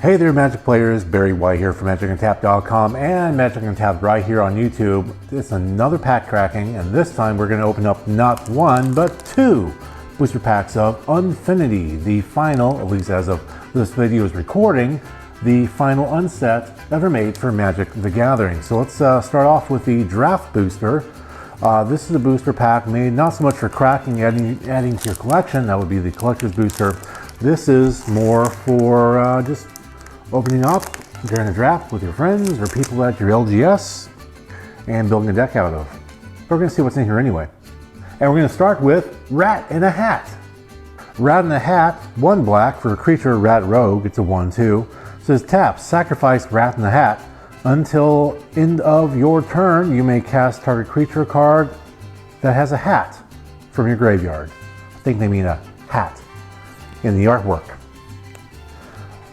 Hey there, Magic players. Barry White here from MagicUntapped.com and Magic Untapped right here on YouTube. It's another pack cracking, and this time we're going to open up not one, but two booster packs of Unfinity, the final, at least as of this video's recording, the final unset ever made for Magic the Gathering. So let's start off with the draft booster. This is a booster pack made not so much for cracking, adding to your collection. That would be the collector's booster. This is more for just opening up during a draft with your friends or people at your LGS and building a deck out of. We're going to see what's in here anyway. And we're going to start with Rat in a Hat. Rat in a Hat, 1 black for a creature Rat Rogue. It's a 1/2. Says tap, sacrifice Rat in the Hat. Until end of your turn, you may cast target creature card that has a hat from your graveyard. I think they mean a hat in the artwork.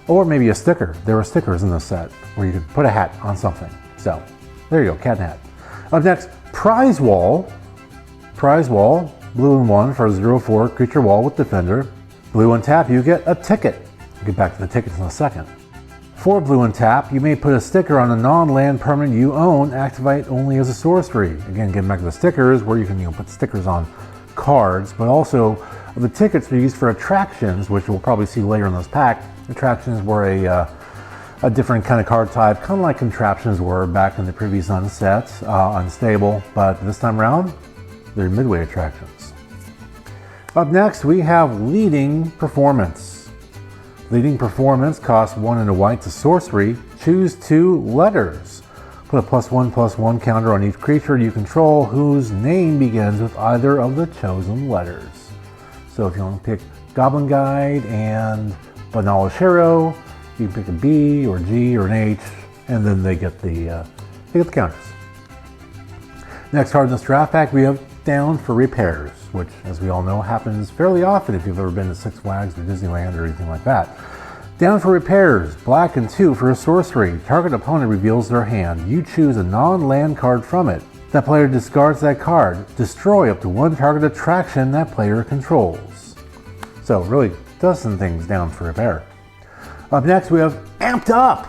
Or maybe a sticker. There are stickers in this set where you could put a hat on something. So, there you go, cat and hat. Up next, Prize Wall. Prize Wall, blue and 1 for a 0/4 creature wall with defender. Blue and tap, you get a ticket. We'll get back to the tickets in a second. For blue and tap, you may put a sticker on a non-land permanent you own, activate only as a sorcery. Again, getting back to the stickers, where you can put stickers on cards, but also the tickets are used for attractions, which we'll probably see later in this pack. Attractions were a different kind of card type, kind of like contraptions were back in the previous unset, unstable, but this time around, they're midway attractions. Up next, we have Leading Performance. Leading Performance costs 1 and a white to sorcery. Choose 2 letters. Put a +1/+1 counter on each creature you control whose name begins with either of the chosen letters. So if you want to pick Goblin Guide and Banal Hero, you can pick a B or G or an H, and then they get the counters. Next card in this draft pack, we have Down for Repairs, which, as we all know, happens fairly often if you've ever been to Six Flags or Disneyland or anything like that. Down for Repairs, black and 2 for a sorcery. Target opponent reveals their hand. You choose a non-land card from it. That player discards that card. Destroy up to 1 target attraction that player controls. So really does some things down for repair. Up next we have Amped Up.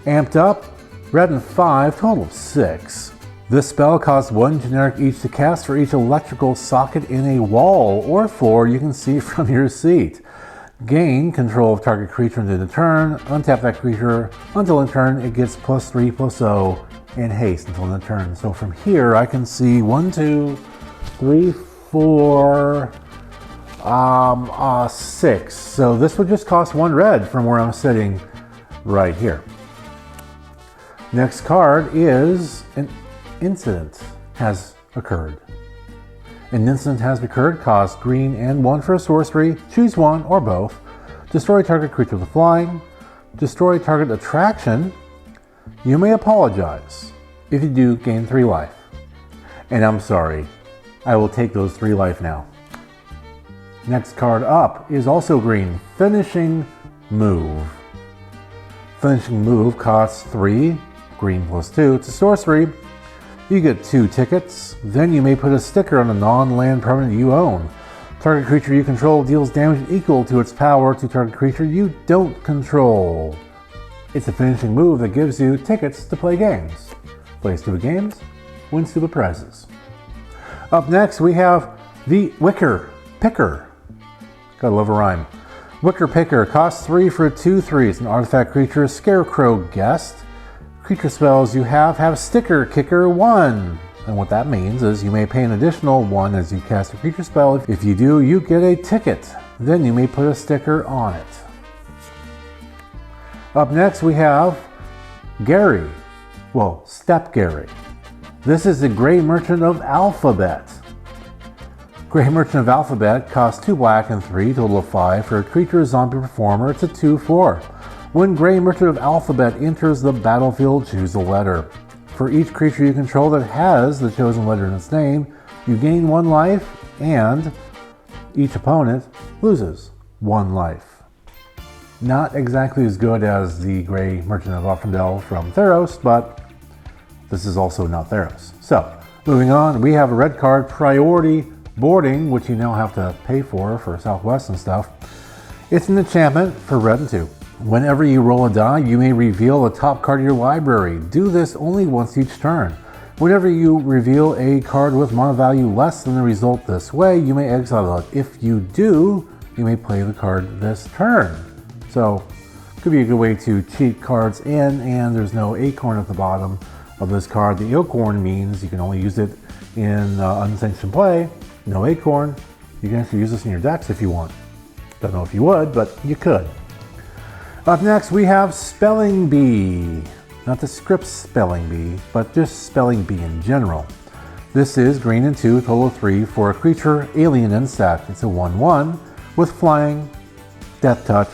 Amped Up, red and 5, total of 6. This spell costs 1 generic each to cast for each electrical socket in a wall or floor you can see from your seat. Gain control of target creature into the turn. Untap that creature until in turn it gets +3/+0 and haste until in the turn. So from here I can see 1, 2, 3, 4, 6. So this would just cost 1 red from where I'm sitting right here. Next card is An Incident Has Occurred. An incident has occurred, costs green and 1 for a sorcery. Choose 1 or both. Destroy target creature with flying. Destroy target attraction. You may apologize. If you do, gain 3 life. And I'm sorry, I will take those 3 life now. Next card up is also green, Finishing Move. Finishing Move costs 3, green +2. It's a sorcery. You get 2 tickets, then you may put a sticker on a non-land permanent you own. Target creature you control deals damage equal to its power to target creature you don't control. It's a finishing move that gives you tickets to play games. Play stupid games, win stupid prizes. Up next we have the Wicker Picker. Gotta love a rhyme. Wicker Picker costs 3 for a 2/3. It's an artifact creature, Scarecrow Guest. Creature spells you have Sticker Kicker 1. And what that means is you may pay an additional 1 as you cast a creature spell. If you do, you get a ticket. Then you may put a sticker on it. Up next we have Gary. Well, Step Gary. This is the Gray Merchant of Alphabet. Gray Merchant of Alphabet costs 2 black and 3, total of 5 for a creature zombie performer. It's a 2/4. When Gray Merchant of Alphabet enters the battlefield, choose a letter. For each creature you control that has the chosen letter in its name, you gain 1 life, and each opponent loses 1 life. Not exactly as good as the Gray Merchant of Arfindel from Theros, but this is also not Theros. So, moving on, we have a red card, Priority Boarding, which you now have to pay for Southwest and stuff. It's an enchantment for red and 2. Whenever you roll a die, you may reveal the top card of your library. Do this only once each turn. Whenever you reveal a card with mana value less than the result this way, you may exile it. If you do, you may play the card this turn. So, could be a good way to cheat cards in, and there's no acorn at the bottom of this card. The acorn means you can only use it in unsanctioned play. No acorn. You can actually use this in your decks if you want. Don't know if you would, but you could. Up next, we have Spelling Bee. Not the script Spelling Bee, but just Spelling Bee in general. This is green and 2, total 3 for a creature, alien insect. It's a 1/1 with flying, death touch,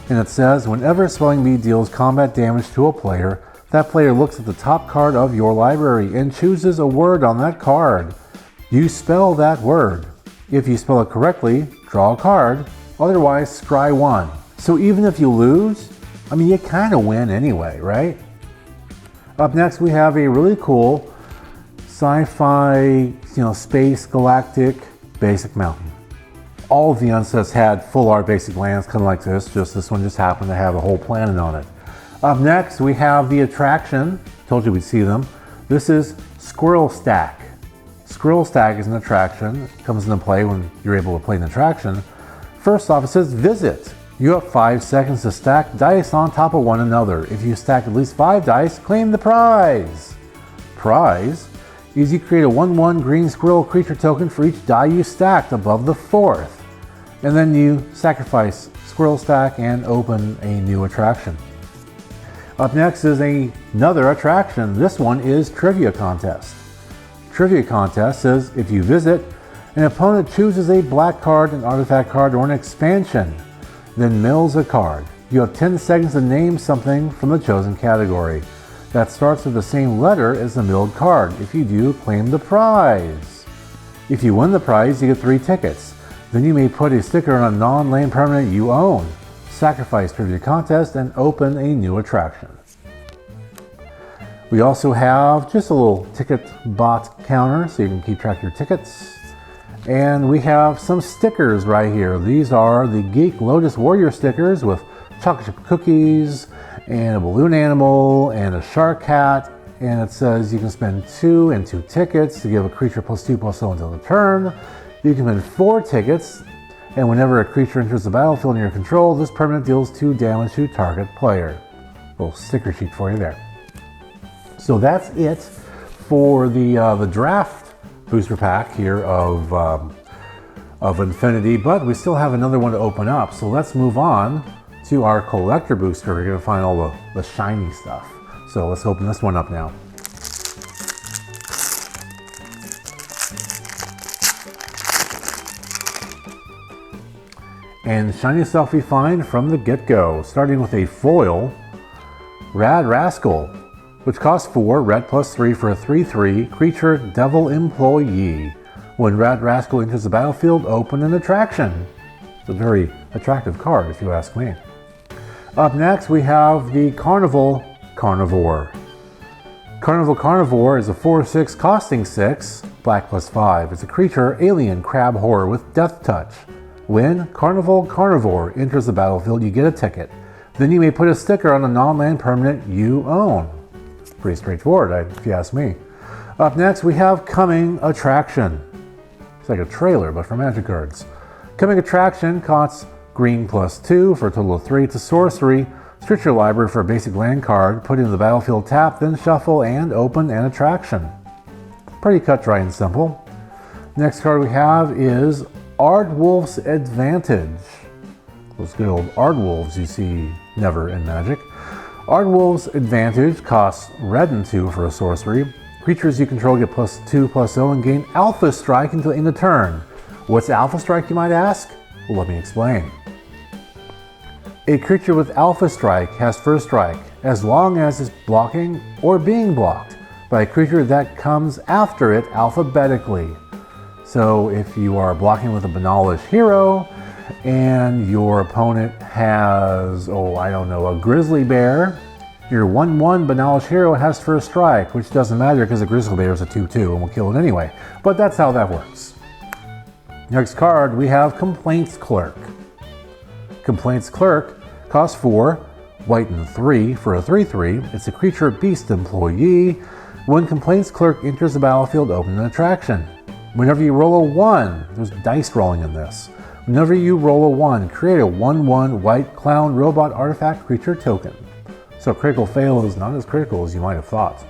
and it says whenever Spelling Bee deals combat damage to a player, that player looks at the top card of your library and chooses a word on that card. You spell that word. If you spell it correctly, draw a card, otherwise scry 1. So even if you lose, I mean, you kind of win anyway, right? Up next, we have a really cool sci-fi, space galactic basic mountain. All of the unsets had full art basic lands, kind of like this. Just this one just happened to have a whole planet on it. Up next, we have the attraction. Told you we'd see them. This is Squirrel Stack. Squirrel Stack is an attraction. It comes into play when you're able to play an attraction. First off, it says visit. You have 5 seconds to stack dice on top of one another. If you stack at least 5 dice, claim the prize. Prize is you create a 1/1 green squirrel creature token for each die you stacked above the 4th. And then you sacrifice Squirrel Stack and open a new attraction. Up next is another attraction. This one is Trivia Contest. Trivia Contest says if you visit, an opponent chooses a black card, an artifact card, or an expansion, then mills a card. You have 10 seconds to name something from the chosen category that starts with the same letter as the milled card. If you do, claim the prize. If you win the prize, you get 3 tickets. Then you may put a sticker on a non-land permanent you own, sacrifice Trivia Contest, and open a new attraction. We also have just a little ticket bot counter so you can keep track of your tickets. And we have some stickers right here. These are the Geek Lotus Warrior stickers with chocolate chip cookies and a balloon animal and a shark hat. And it says you can spend 2 and 2 tickets to give a creature +2/+0 until the turn. You can spend 4 tickets, and whenever a creature enters the battlefield in your control, this permanent deals 2 damage to target player. A little sticker sheet for you there. So that's it for the draft booster pack here of Unfinity, but we still have another one to open up. So let's move on to our collector booster. We're gonna find all the shiny stuff. So let's open this one up now. And shiny stuff we find from the get-go, starting with a foil Rad Rascal, which costs 4, red +3 for a 3/3 creature devil employee. When Rad Rascal enters the battlefield, open an attraction. It's a very attractive card if you ask me. Up next we have the Carnival Carnivore. Carnival Carnivore is a 4/6 costing 6, black +5. It's a creature, alien crab horror with death touch. When Carnival Carnivore enters the battlefield, you get a ticket. Then you may put a sticker on a non-land permanent you own. Pretty straightforward, if you ask me. Up next, we have Coming Attraction. It's like a trailer, but for Magic cards. Coming Attraction costs green +2 for a total of 3. It's a sorcery. Search your library for a basic land card, put it in the battlefield tap, then shuffle and open an attraction. Pretty cut, dry, and simple. Next card we have is Aardwolf's Advantage. Those good old Aardwolves you see never in Magic. Aardwolf's Advantage costs red and 2 for a sorcery. Creatures you control get +2/+0 and gain Alpha Strike until end of turn. What's Alpha Strike, you might ask? Well, let me explain. A creature with Alpha Strike has first strike as long as it's blocking or being blocked by a creature that comes after it alphabetically. So if you are blocking with a Banalish hero and your opponent has, a grizzly bear, your 1/1 Banalish hero has first strike, which doesn't matter because the grizzly bear is a 2/2 and will kill it anyway. But that's how that works. Next card, we have Complaints Clerk. Complaints Clerk Costs 4, white and 3 for a 3/3. It's a creature beast employee. When complaints clerk enters the battlefield, open an attraction. Whenever you roll a 1, there's dice rolling in this. Whenever you roll a 1, create a 1/1 white clown robot artifact creature token. So critical fail is not as critical as you might have thought.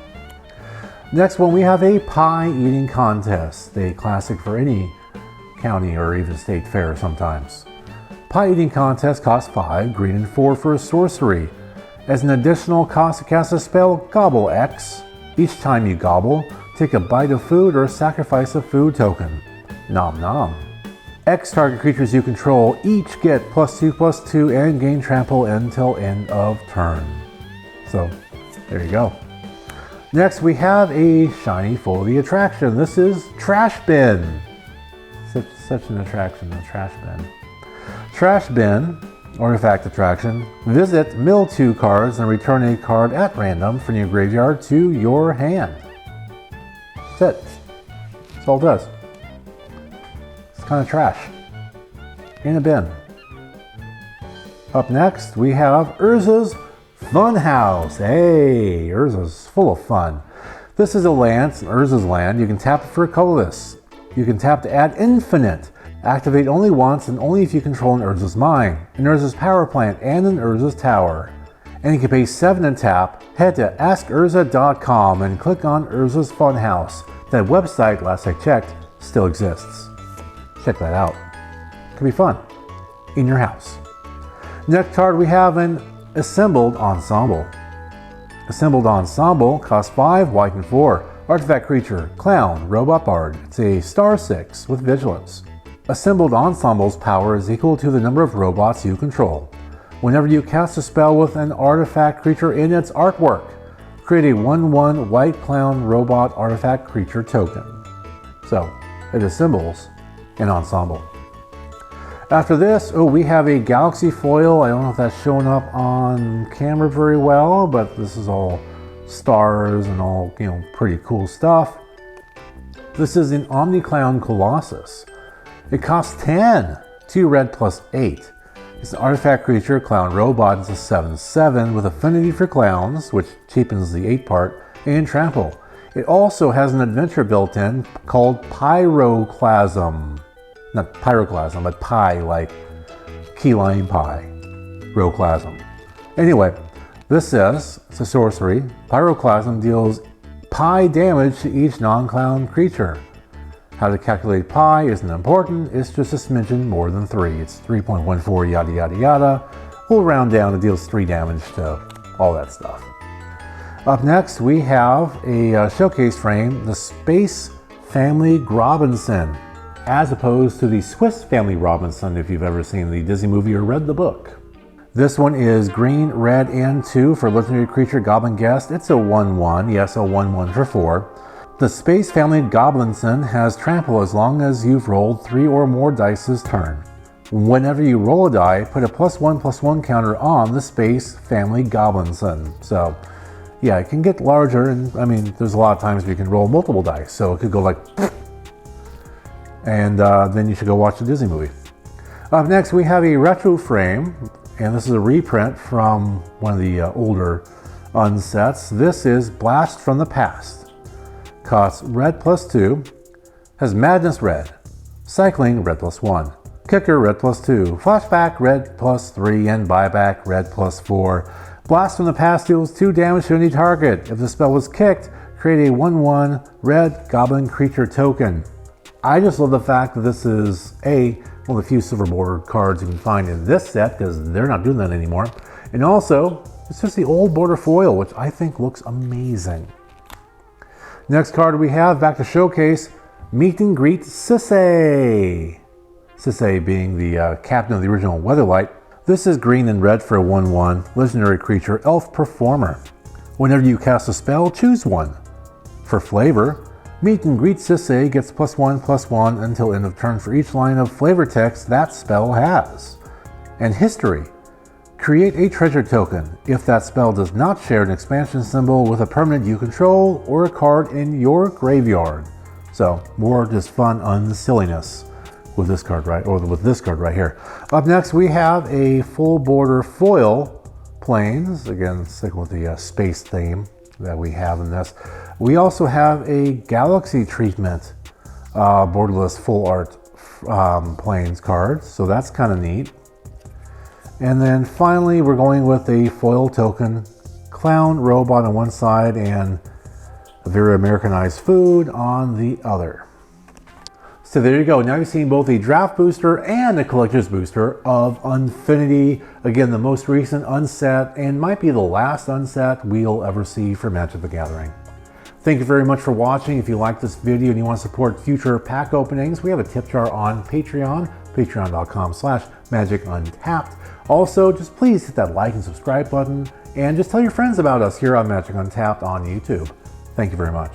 Next one, we have a pie eating contest, a classic for any county or even state fair sometimes. Pie eating contest costs 5, green and 4 for a sorcery. As an additional cost to cast a spell, gobble X. Each time you gobble, take a bite of food or sacrifice a food token. Nom nom. X target creatures you control each get +2/+2 and gain trample until end of turn. So, there you go. Next, we have a shiny Foley attraction. This is Trash Bin. Such an attraction, a trash bin. Trash Bin, artifact attraction. Visit, mill 2 cards and return a card at random from your graveyard to your hand. That's it. That's all it does. It's kind of trash. In a bin. Up next, we have Urza's Funhouse. Hey, Urza's full of fun. This is a land, Urza's land. You can tap it for a colorless. You can tap to add infinite. Activate only once and only if you control an Urza's mine, an Urza's power plant, and an Urza's tower. And you can pay 7 and tap. Head to askurza.com and click on Urza's Funhouse. That website, last I checked, still exists. Check that out. Could be fun. In your house. Next card we have an Assembled Ensemble. Assembled Ensemble costs 5, white and 4. Artifact creature, clown, robot bard. It's a star 6 with vigilance. Assembled Ensemble's power is equal to the number of robots you control. Whenever you cast a spell with an artifact creature in its artwork, create a 1/1 white clown robot artifact creature token. So, it assembles an ensemble. After this, we have a galaxy foil. I don't know if that's showing up on camera very well, but this is all stars and all, pretty cool stuff. This is an Omniclown Colossus. It costs 10, 2 red +8. It's an artifact creature, clown robot. It's a 7/7 with affinity for clowns, which cheapens the 8 part, and trample. It also has an adventure built in called Pyroclasm. Not pyroclasm, but pie, like key lime pie. Roclasm. Anyway, this says, it's a sorcery. Pyroclasm deals pi damage to each non-clown creature. How to calculate pi isn't important, it's just a smidgen more than 3. It's 3.14 yada yada yada. We'll round down, it deals 3 damage to all that stuff. Up next, we have a showcase frame, the Space Family Robinson, as opposed to the Swiss Family Robinson if you've ever seen the Disney movie or read the book. This one is green, red, and 2 for legendary creature Goblin Guest. It's a 1/1, yes, a 1/1 for 4. The Space Family Goblinson has trample as long as you've rolled 3 or more dice this turn. Whenever you roll a die, put a +1/+1 counter on the Space Family Goblinson. So, yeah, it can get larger, and there's a lot of times where you can roll multiple dice, so it could go like, and then you should go watch the Disney movie. Up next, we have a retro frame, and this is a reprint from one of the older unsets. This is Blast from the Past. Costs red +2, has Madness red, Cycling red +1, Kicker red +2, Flashback red +3, and Buyback red +4. Blast from the Past deals 2 damage to any target. If the spell was kicked, create a 1/1 red goblin creature token. I just love the fact that this is one of the few silver border cards you can find in this set, because they're not doing that anymore. And also, it's just the old border foil, which I think looks amazing. Next card we have, back to showcase, Meet and Greet Sisay. Sisay being the captain of the original Weatherlight. This is green and red for a 1/1 legendary creature, Elf Performer. Whenever you cast a spell, choose one. For flavor, Meet and Greet Sisay gets +1/+1 until end of turn for each line of flavor text that spell has. And history. Create a treasure token if that spell does not share an expansion symbol with a permanent you control or a card in your graveyard. So, more just fun silliness with this card right here. Up next, we have a full border foil planes. Again, sticking with the space theme that we have in this. We also have a galaxy treatment borderless full art planes card, so that's kind of neat. And then finally, we're going with a foil token clown robot on one side and a very Americanized food on the other. So there you go. Now you've seen both a draft booster and a collector's booster of Unfinity. Again, the most recent unset and might be the last unset we'll ever see for Magic the Gathering. Thank you very much for watching. If you like this video and you want to support future pack openings, we have a tip jar on Patreon, patreon.com/MagicUntapped. Also, just please hit that like and subscribe button and just tell your friends about us here on Magic Untapped on YouTube. Thank you very much.